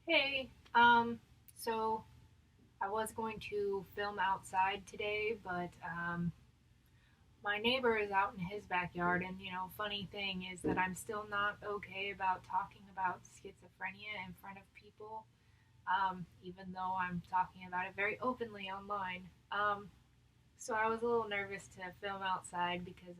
Hey, so I was going to film outside today, but my neighbor is out in his backyard, and funny thing is that I'm still not okay about talking about schizophrenia in front of people, even though I'm talking about it very openly online. So I was a little nervous to film outside because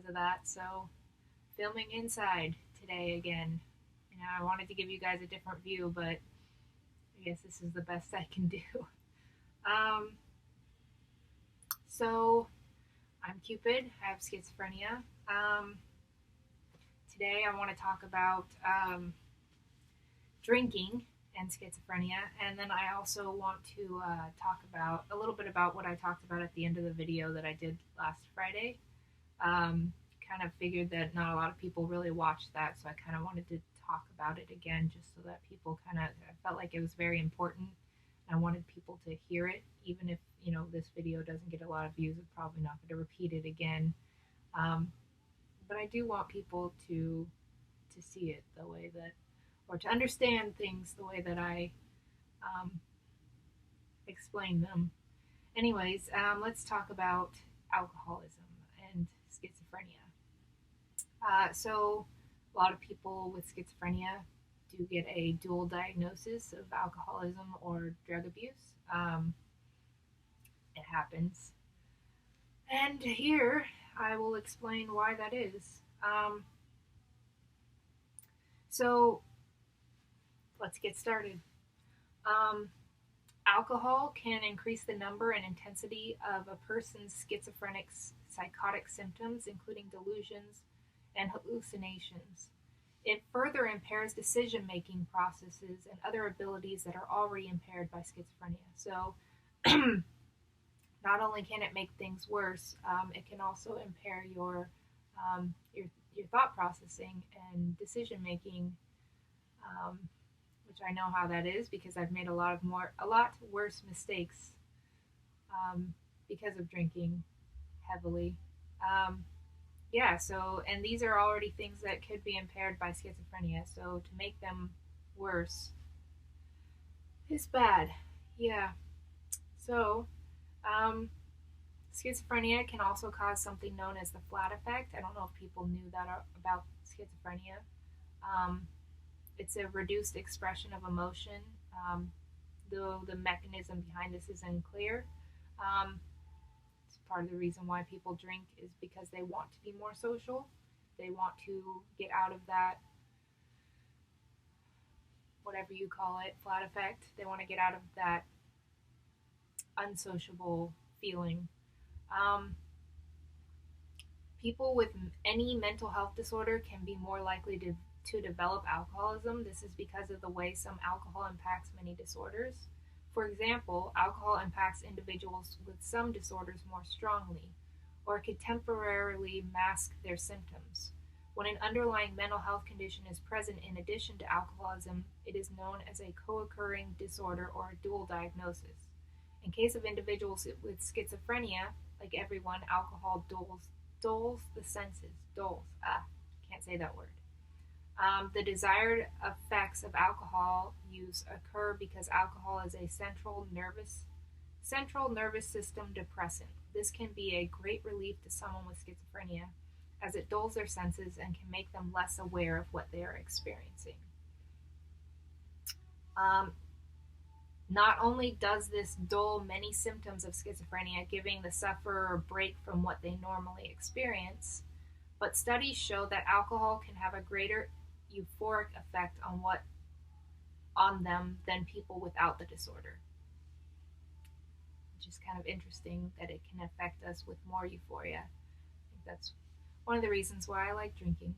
of that. So filming inside today again. I wanted to give you guys a different view, but I guess this is the best I can do. Um, so I'm Cupid. I have schizophrenia. Um, Today I want to talk about drinking and schizophrenia, and then I also want to talk about a little bit about what I talked about at the end of the video that I did last Friday. Kind of figured that not a lot of people really watched that, so I kind of wanted to talk about it again just so that people I felt like it was very important. I wanted people to hear it, even if this video doesn't get a lot of views. I'm probably not going to repeat it again, um, but I do want people to see it the way that, or to understand things the way that I um, explain them. Anyways, let's talk about alcoholism and schizophrenia. So, a lot of people with schizophrenia do get a dual diagnosis of alcoholism or drug abuse. It happens. And here I will explain why that is. So, let's get started. Um, Alcohol can increase the number and intensity of a person's schizophrenic psychotic symptoms, including delusions and hallucinations. It further impairs decision making processes and other abilities that are already impaired by schizophrenia. So, not only can it make things worse, it can also impair um, your your thought processing and decision making, um, which I know how that is because I've made a lot worse mistakes because of drinking heavily. Um, yeah, so, and these are already things that could be impaired by schizophrenia, so to make them worse is bad. Yeah, so, um, schizophrenia can also cause something known as the flat effect. I don't know if people knew that about schizophrenia. Um, it's a reduced expression of emotion, um, though the mechanism behind this is unclear. Um, it's part of the reason why people drink is because they want to be more social. They want to get out of that, whatever you call it, flat effect. They want to get out of that unsociable feeling. Um, People with any mental health disorder can be more likely to develop alcoholism. This is because of the way some alcohol impacts many disorders. For example, alcohol impacts individuals with some disorders more strongly, or could temporarily mask their symptoms. When an underlying mental health condition is present in addition to alcoholism, it is known as a co occurring disorder or a dual diagnosis. In case of individuals with schizophrenia, like everyone, alcohol dulls the senses. Dulls. Can't say that word. The desired effects of alcohol use occur because alcohol is a central nervous system depressant. This can be a great relief to someone with schizophrenia, as it dulls their senses and can make them less aware of what they are experiencing. Um, Not only does this dull many symptoms of schizophrenia, giving the sufferer a break from what they normally experience, but studies show that alcohol can have a greater euphoric effect on them than people without the disorder, which is kind of interesting that it can affect us with more euphoria. I think that's one of the reasons why I like drinking.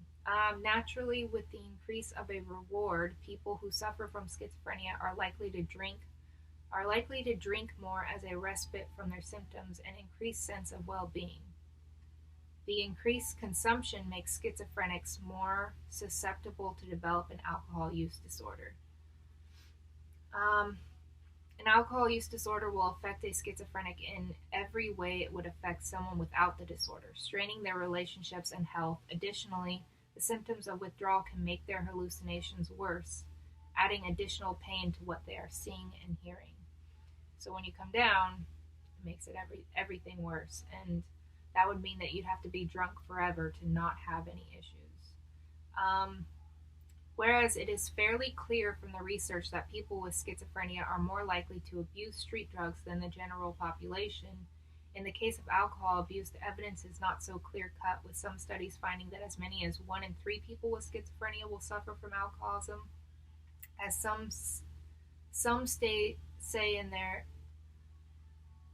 Naturally, with the increase of a reward, people who suffer from schizophrenia are likely to drink more as a respite from their symptoms and increased sense of well-being. The increased consumption makes schizophrenics more susceptible to develop an alcohol use disorder. Um, an alcohol use disorder will affect a schizophrenic in every way it would affect someone without the disorder, straining their relationships and health. Additionally, the symptoms of withdrawal can make their hallucinations worse, adding additional pain to what they are seeing and hearing. So when you come down, it makes it everything worse, and that would mean that you'd have to be drunk forever to not have any issues. Um, Whereas it is fairly clear from the research that people with schizophrenia are more likely to abuse street drugs than the general population, in the case of alcohol abuse, the evidence is not so clear cut, with some studies finding that as many as 1 in 3 people with schizophrenia will suffer from alcoholism, as some say in their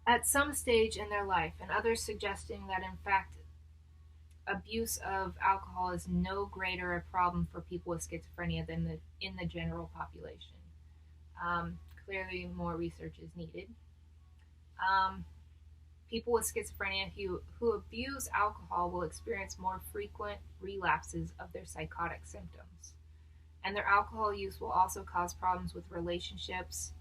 at some stage in their life, and others suggesting that in fact abuse of alcohol is no greater a problem for people with schizophrenia than in the general population. Clearly, more research is needed. Um, People with schizophrenia who abuse alcohol will experience more frequent relapses of their psychotic symptoms. And their alcohol use will also cause problems with relationships,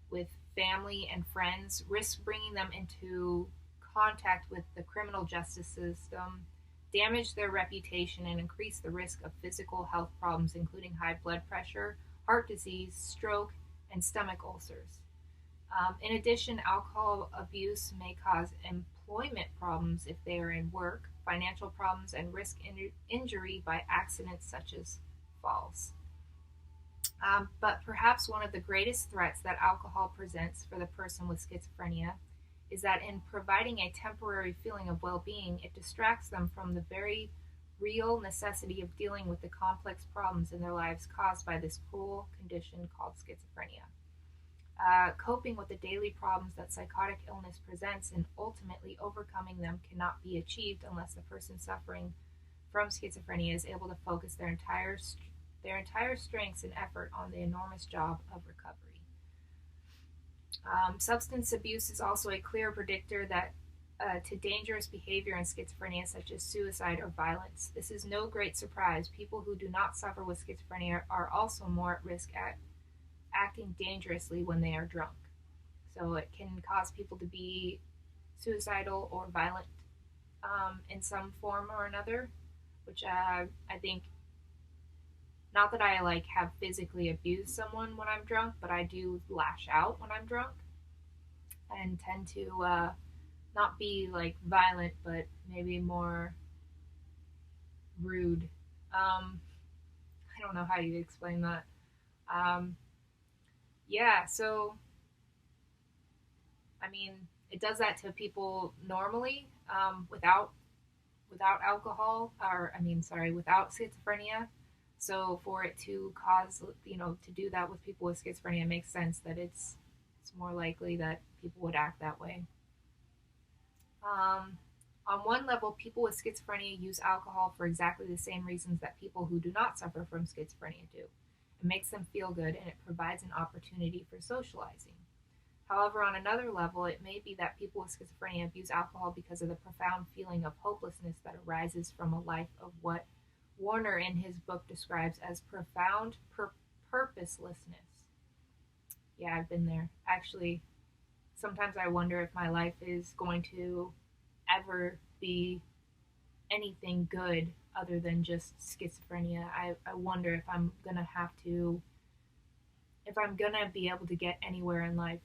with family and friends, risk bringing them into contact with the criminal justice system, damage their reputation, and increase the risk of physical health problems, including high blood pressure, heart disease, stroke, and stomach ulcers. In addition, alcohol abuse may cause employment problems if they are in work, financial problems, and risk injury by accidents such as falls. But perhaps one of the greatest threats that alcohol presents for the person with schizophrenia is that in providing a temporary feeling of well being, it distracts them from the very real necessity of dealing with the complex problems in their lives caused by this cruel condition called schizophrenia. Coping with the daily problems that psychotic illness presents and ultimately overcoming them cannot be achieved unless the person suffering from schizophrenia is able to focus their entire strengths and effort on the enormous job of recovery. Substance abuse is also a clear predictor that to dangerous behavior in schizophrenia, such as suicide or violence. This is no great surprise. People who do not suffer with schizophrenia are also more at risk at acting dangerously when they are drunk. So it can cause people to be suicidal or violent in some form or another, which I think, not that I like have physically abused someone when I'm drunk, but I do lash out when I'm drunk and tend to not be like violent, but maybe more rude. I don't know how you explain that. Um, yeah, so I mean, it does that to people normally without alcohol, or I mean, sorry, without schizophrenia. So for it to cause, to do that with people with schizophrenia makes sense that it's more likely that people would act that way. Um, on one level, people with schizophrenia use alcohol for exactly the same reasons that people who do not suffer from schizophrenia do. It makes them feel good and it provides an opportunity for socializing. However, on another level, it may be that people with schizophrenia abuse alcohol because of the profound feeling of hopelessness that arises from a life of what Warner in his book describes as profound purposelessness. Yeah, I've been there. Actually, sometimes I wonder if my life is going to ever be anything good other than just schizophrenia. I wonder if I'm going to have to, if I'm going to be able to get anywhere in life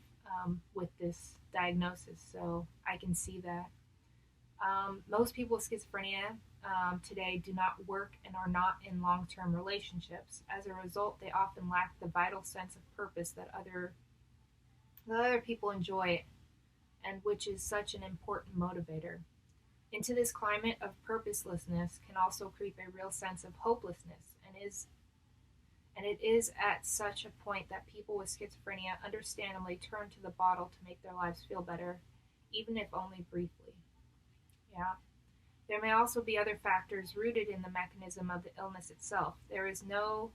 with this diagnosis. So I can see that. Most people with schizophrenia today do not work and are not in long term relationships. As a result, they often lack the vital sense of purpose that other people enjoy, and which is such an important motivator. Into this climate of purposelessness can also creep a real sense of hopelessness, and it is at such a point that people with schizophrenia understandably turn to the bottle to make their lives feel better, even if only briefly. Yeah. There may also be other factors rooted in the mechanism of the illness itself. There is now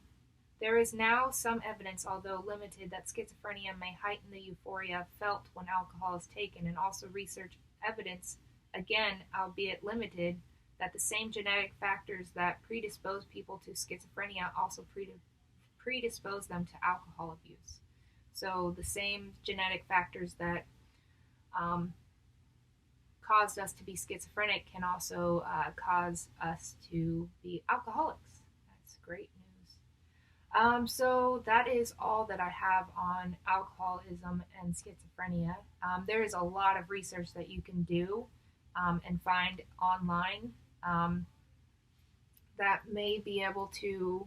some evidence, although limited, that schizophrenia may heighten the euphoria felt when alcohol is taken, and also research evidence, again, albeit limited, that the same genetic factors that predispose people to schizophrenia also predispose them to alcohol abuse. So the same genetic factors that um, caused us to be schizophrenic can also cause us to be alcoholics. That's great news. So that is all that I have on alcoholism and schizophrenia. There is a lot of research that you can do and find online um, that may be able to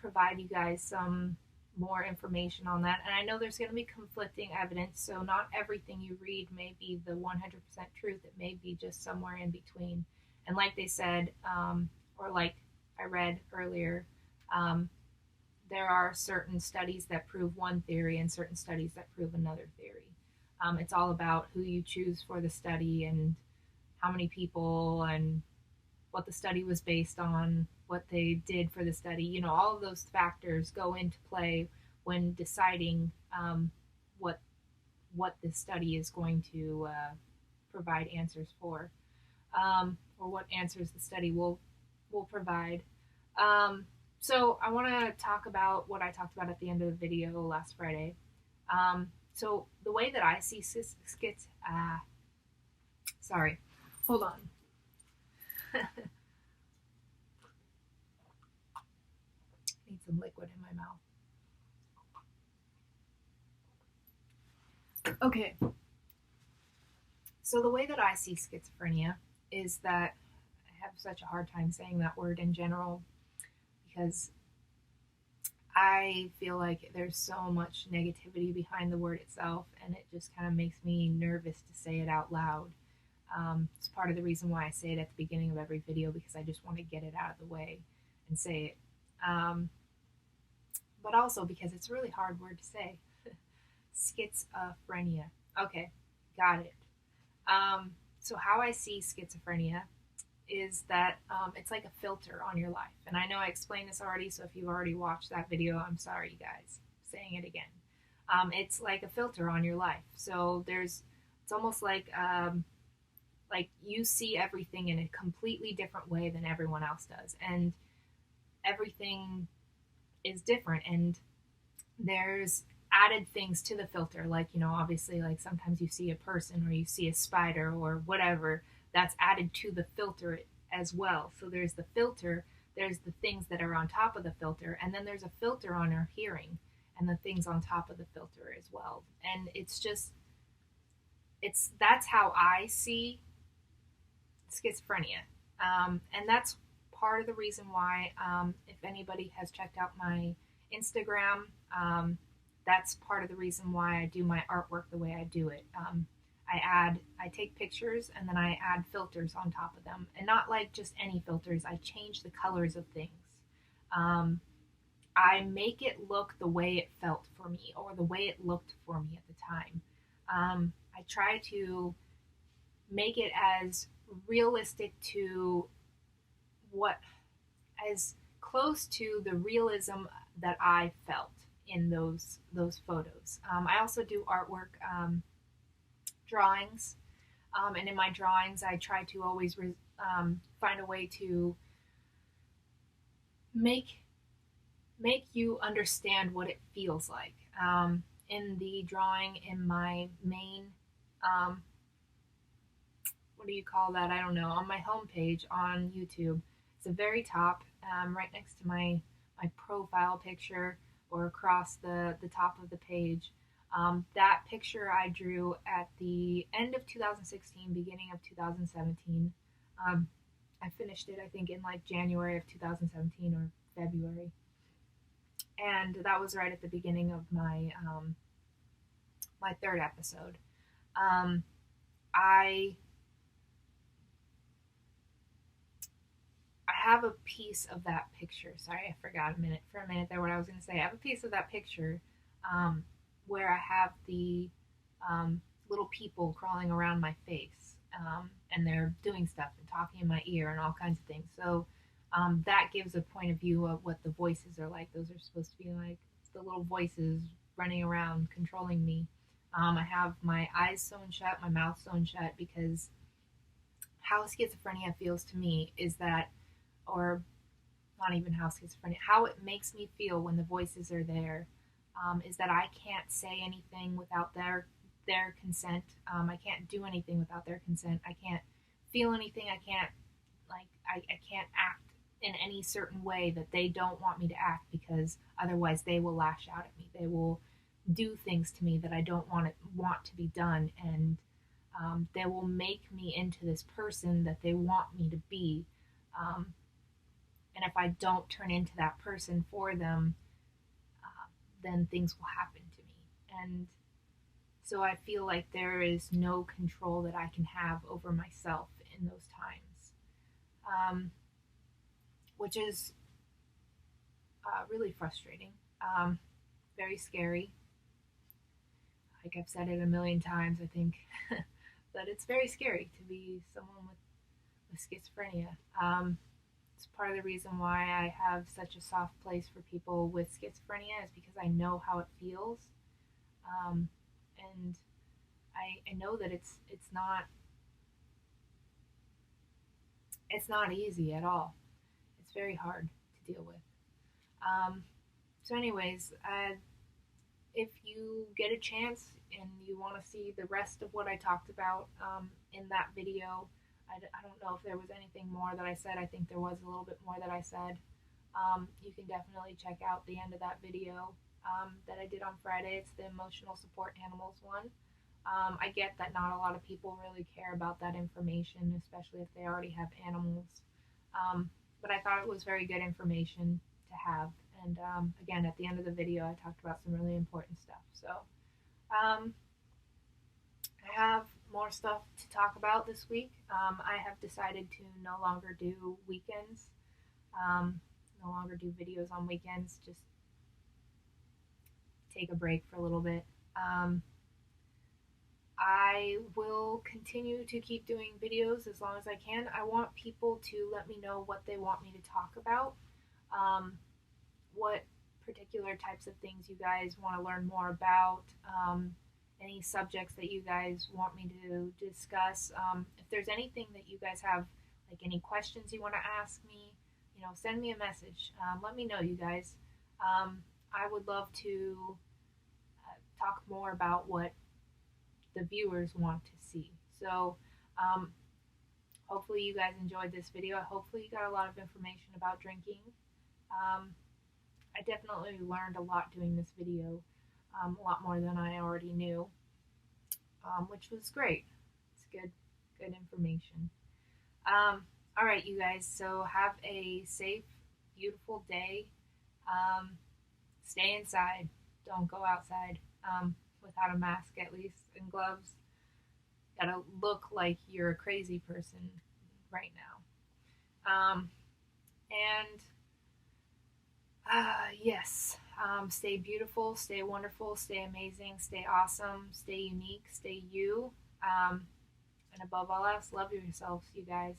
provide you guys some more information on that. And I know there's going to be conflicting evidence, so not everything you read may be the 100% truth. It may be just somewhere in between. And like they said, or like I read earlier, um, there are certain studies that prove one theory and certain studies that prove another theory. It's all about who you choose for the study and how many people and what the study was based on, what they did for the study. You know, all of those factors go into play when deciding what what this study is going to provide answers for, or what answers the study will provide. Um, so I want to talk about what I talked about at the end of the video last Friday. So the way that I see sorry, hold on. Need some liquid in my mouth. Okay, so the way that I see schizophrenia is that I have such a hard time saying that word in general because I feel like there's so much negativity behind the word itself, and it just kind of makes me nervous to say it out loud. It's part of the reason why I say it at the beginning of every video because I just want to get it out of the way and say it. But also because it's a really hard word to say. Schizophrenia. Okay, got it. So how I see schizophrenia is that it's like a filter on your life. And I know I explained this already, so if you've already watched that video, I'm sorry, you guys. Saying it again. It's like a filter on your life. So it's almost like you see everything in a completely different way than everyone else does. And everything is different. And there's added things to the filter, like, you know, obviously, like sometimes you see a person or you see a spider or whatever that's added to the filter as well. So there's the filter, there's the things that are on top of the filter, and then there's a filter on our hearing and the things on top of the filter as well. And that's how I see schizophrenia. And that's part of the reason why, if anybody has checked out my Instagram, that's part of the reason why I do my artwork the way I do it. I take pictures and then I add filters on top of them, and not like just any filters. I change the colors of things. Um, I make it look the way it felt for me, or the way it looked for me at the time. I try to make it as realistic to what, as close to the realism that I felt in those photos. I also do artwork, drawings, and in my drawings, I try to always find a way to make you understand what it feels like. In the drawing, in my main, um, what do you call that? I don't know. On my homepage on YouTube, it's the very top, right next to my profile picture, or across the top of the page. That picture I drew at the end of 2016, beginning of 2017. I finished it, I think, in like January of 2017 or February. And that was right at the beginning of my third episode. Um, I I have a piece of that picture. Sorry, I forgot for a minute there what I was going to say. I have a piece of that picture, where I have the little people crawling around my face, and they're doing stuff and talking in my ear and all kinds of things. So that gives a point of view of what the voices are like. Those are supposed to be like the little voices running around controlling me. I have my eyes sewn shut, my mouth sewn shut, because how schizophrenia feels to me is that, or not even how schizophrenia, how it makes me feel when the voices are there, is that I can't say anything without their consent. I can't do anything without their consent. I can't feel anything. I can't, I can't act in any certain way that they don't want me to act, because otherwise they will lash out at me. They will do things to me that I don't want to be done, and they will make me into this person that they want me to be. Um, and if I don't turn into that person for them, then things will happen to me. And so I feel like there is no control that I can have over myself in those times, which is really frustrating, very scary. Like I've said it a million times, I think, that it's very scary to be someone with schizophrenia. It's part of the reason why I have such a soft place for people with schizophrenia, is because I know how it feels, um, and I know that it's not easy at all. It's very hard to deal with. Um, so, anyways, if you get a chance and you want to see the rest of what I talked about in that video, I don't know if there was anything more that I said. I think there was a little bit more that I said. You can definitely check out the end of that video that I did on Friday. It's the emotional support animals one. I get that not a lot of people really care about that information, especially if they already have animals. But I thought it was very good information to have. And again, at the end of the video, I talked about some really important stuff. So um, I have more stuff to talk about this week. I have decided to no longer do weekends, no longer do videos on weekends, just take a break for a little bit. I will continue to keep doing videos as long as I can. I want people to let me know what they want me to talk about, what particular types of things you guys want to learn more about, any subjects that you guys want me to discuss. If there's anything that you guys have, like any questions you want to ask me, send me a message. Let me know, you guys. I would love to talk more about what the viewers want to see. So, hopefully, you guys enjoyed this video. Hopefully, you got a lot of information about drinking. I definitely learned a lot doing this video, a lot more than I already knew, which was great. It's good information. All right, you guys. So have a safe, beautiful day. Um, Stay inside. Don't go outside without a mask, at least, and gloves. Gotta look like you're a crazy person right now. And yes, stay beautiful, stay wonderful, stay amazing, stay awesome, stay unique, stay you. And above all else, love yourselves, you guys.